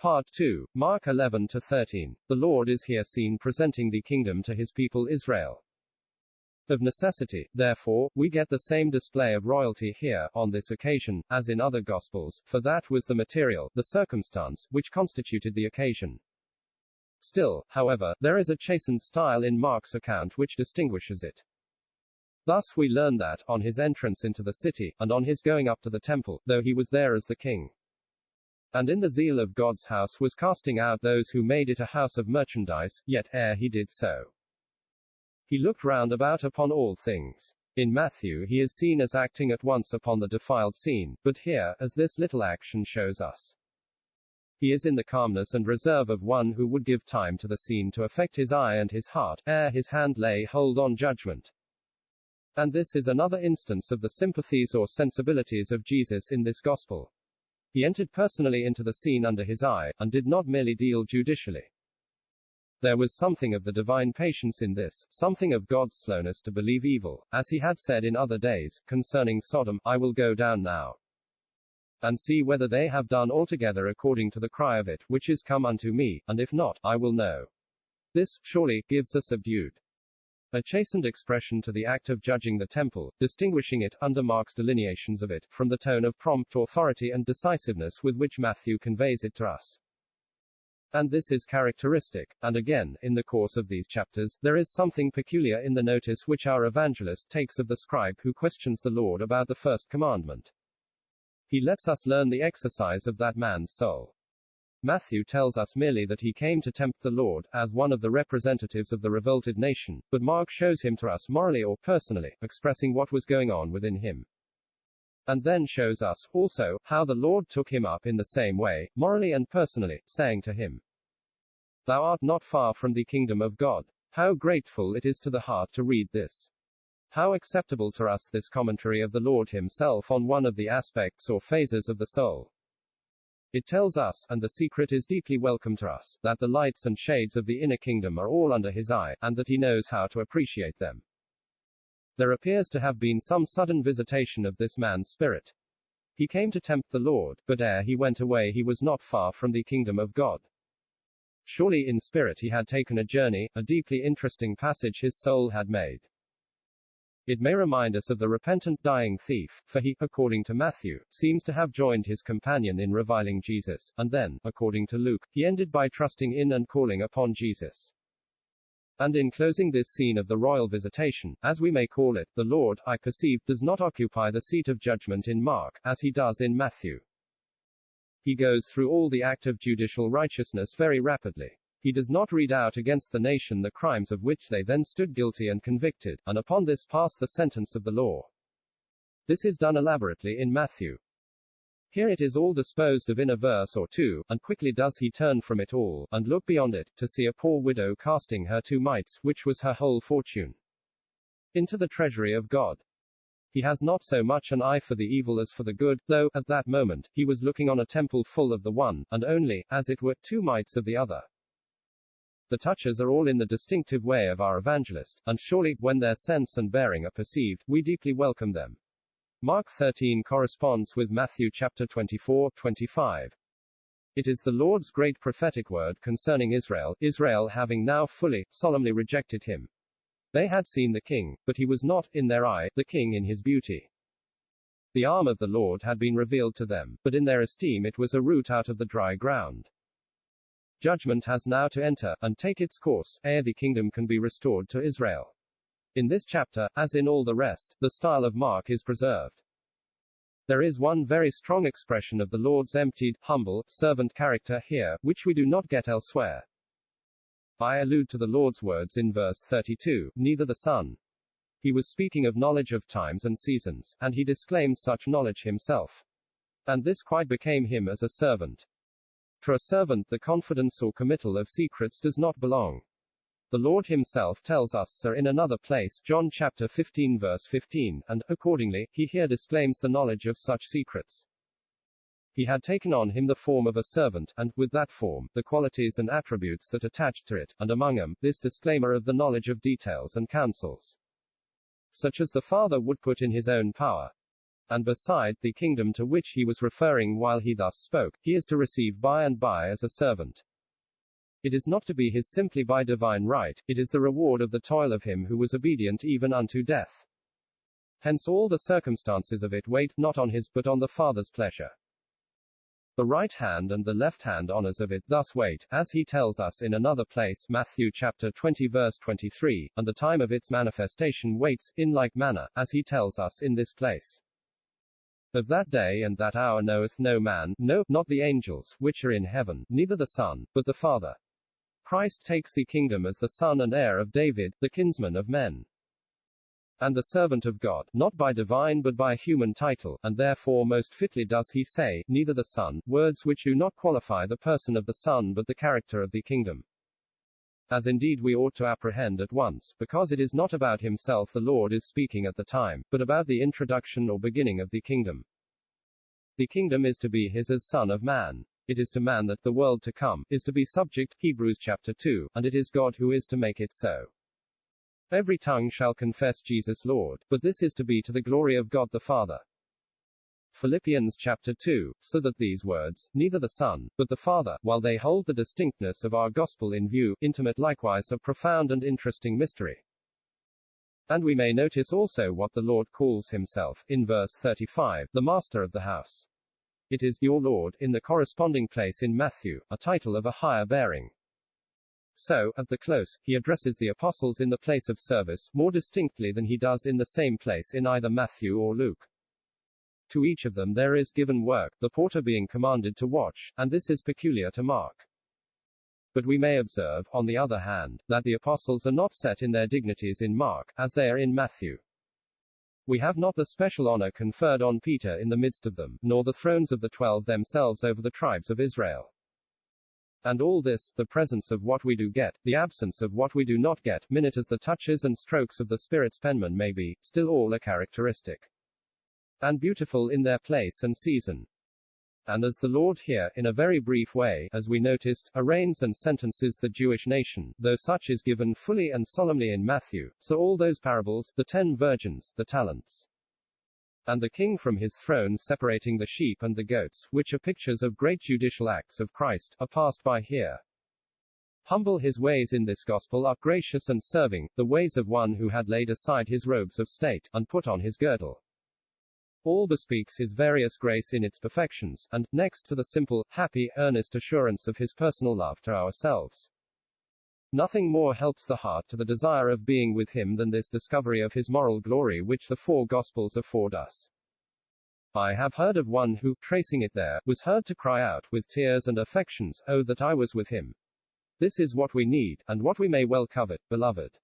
Part 2, Mark 11-13. The Lord is here seen presenting the kingdom to his people Israel. Of necessity, therefore, we get the same display of royalty here, on this occasion, as in other Gospels, for that was the material, the circumstance, which constituted the occasion. Still, however, there is a chastened style in Mark's account which distinguishes it. Thus we learn that, on his entrance into the city, and on his going up to the temple, though he was there as the king, and in the zeal of God's house was casting out those who made it a house of merchandise, yet ere he did so, he looked round about upon all things. In Matthew he is seen as acting at once upon the defiled scene, but here, as this little action shows us, he is in the calmness and reserve of one who would give time to the scene to affect his eye and his heart, ere his hand lay hold on judgment. And this is another instance of the sympathies or sensibilities of Jesus in this gospel. He entered personally into the scene under his eye, and did not merely deal judicially. There was something of the divine patience in this, something of God's slowness to believe evil, as he had said in other days, concerning Sodom, I will go down now, and see whether they have done altogether according to the cry of it, which is come unto me, and if not, I will know. This, surely, gives a subdued, a chastened expression to the act of judging the temple, distinguishing it, under Mark's delineations of it, from the tone of prompt authority and decisiveness with which Matthew conveys it to us. And this is characteristic, and again, in the course of these chapters, there is something peculiar in the notice which our evangelist takes of the scribe who questions the Lord about the first commandment. He lets us learn the exercise of that man's soul. Matthew tells us merely that he came to tempt the Lord, as one of the representatives of the revolted nation, but Mark shows him to us morally or personally, expressing what was going on within him. And then shows us, also, how the Lord took him up in the same way, morally and personally, saying to him, Thou art not far from the kingdom of God. How grateful it is to the heart to read this. How acceptable to us this commentary of the Lord himself on one of the aspects or phases of the soul. It tells us, and the secret is deeply welcome to us, that the lights and shades of the inner kingdom are all under his eye, and that he knows how to appreciate them. There appears to have been some sudden visitation of this man's spirit. He came to tempt the Lord, but ere he went away he was not far from the kingdom of God. Surely in spirit he had taken a journey, a deeply interesting passage his soul had made. It may remind us of the repentant dying thief, for he, according to Matthew, seems to have joined his companion in reviling Jesus, and then, according to Luke, he ended by trusting in and calling upon Jesus. And in closing this scene of the royal visitation, as we may call it, the Lord, I perceive, does not occupy the seat of judgment in Mark, as he does in Matthew. He goes through all the act of judicial righteousness very rapidly. He does not read out against the nation the crimes of which they then stood guilty and convicted, and upon this pass the sentence of the law. This is done elaborately in Matthew. Here it is all disposed of in a verse or two, and quickly does he turn from it all, and look beyond it, to see a poor widow casting her 2 mites, which was her whole fortune, into the treasury of God. He has not so much an eye for the evil as for the good, though, at that moment, he was looking on a temple full of the one, and only, as it were, 2 mites of the other. The touches are all in the distinctive way of our evangelist, and surely, when their sense and bearing are perceived, we deeply welcome them. Mark 13 corresponds with Matthew chapter 24-25. It is the Lord's great prophetic word concerning Israel, Israel having now fully, solemnly rejected him. They had seen the king, but he was not, in their eye, the king in his beauty. The arm of the Lord had been revealed to them, but in their esteem it was a root out of the dry ground. Judgment has now to enter, and take its course, ere the kingdom can be restored to Israel. In this chapter, as in all the rest, the style of Mark is preserved. There is one very strong expression of the Lord's emptied, humble, servant character here, which we do not get elsewhere. I allude to the Lord's words in verse 32, neither the Son. He was speaking of knowledge of times and seasons, and he disclaims such knowledge himself. And this quite became him as a servant. To a servant the confidence or committal of secrets does not belong. The Lord himself tells us so in another place, John chapter 15 verse 15, and, accordingly, he here disclaims the knowledge of such secrets. He had taken on him the form of a servant, and, with that form, the qualities and attributes that attached to it, and among them, this disclaimer of the knowledge of details and counsels, such as the Father would put in his own power. And beside the kingdom to which he was referring while he thus spoke, he is to receive by and by as a servant. It is not to be his simply by divine right, it is the reward of the toil of him who was obedient even unto death. Hence all the circumstances of it wait not on his, but on the Father's pleasure. The right hand and the left hand honors of it thus wait, as he tells us in another place, Matthew chapter 20 verse 23, and the time of its manifestation waits, in like manner, as he tells us in this place. Of that day and that hour knoweth no man, no, not the angels, which are in heaven, neither the Son, but the Father. Christ takes the kingdom as the son and heir of David, the kinsman of men. And the servant of God, not by divine but by human title, and therefore most fitly does he say, neither the Son, words which do not qualify the person of the Son but the character of the kingdom. As indeed we ought to apprehend at once, because it is not about himself the Lord is speaking at the time, but about the introduction or beginning of the kingdom. The kingdom is to be his as Son of Man. It is to man that the world to come is to be subject, Hebrews chapter 2, and it is God who is to make it so. Every tongue shall confess Jesus Lord, but this is to be to the glory of God the Father. Philippians chapter 2, so that these words, neither the Son, but the Father, while they hold the distinctness of our gospel in view, intimate likewise a profound and interesting mystery. And we may notice also what the Lord calls himself, in verse 35, the Master of the house. It is, your Lord, in the corresponding place in Matthew, a title of a higher bearing. So, at the close, he addresses the apostles in the place of service, more distinctly than he does in the same place in either Matthew or Luke. To each of them there is given work, the porter being commanded to watch, and this is peculiar to Mark. But we may observe, on the other hand, that the apostles are not set in their dignities in Mark, as they are in Matthew. We have not the special honor conferred on Peter in the midst of them, nor the thrones of the 12 themselves over the tribes of Israel. And all this, the presence of what we do get, the absence of what we do not get, minute as the touches and strokes of the Spirit's penman may be, still all are characteristic and beautiful in their place and season. And as the Lord here, in a very brief way, as we noticed, arraigns and sentences the Jewish nation, though such is given fully and solemnly in Matthew, so all those parables, the 10 virgins, the talents, and the king from his throne separating the sheep and the goats, which are pictures of great judicial acts of Christ, are passed by here. Humble his ways in this gospel are gracious and serving, the ways of one who had laid aside his robes of state, and put on his girdle. All bespeaks his various grace in its perfections, and, next to the simple, happy, earnest assurance of his personal love to ourselves, nothing more helps the heart to the desire of being with him than this discovery of his moral glory which the 4 Gospels afford us. I have heard of one who, tracing it there, was heard to cry out, with tears and affections, "Oh that I was with him!" This is what we need, and what we may well covet, beloved.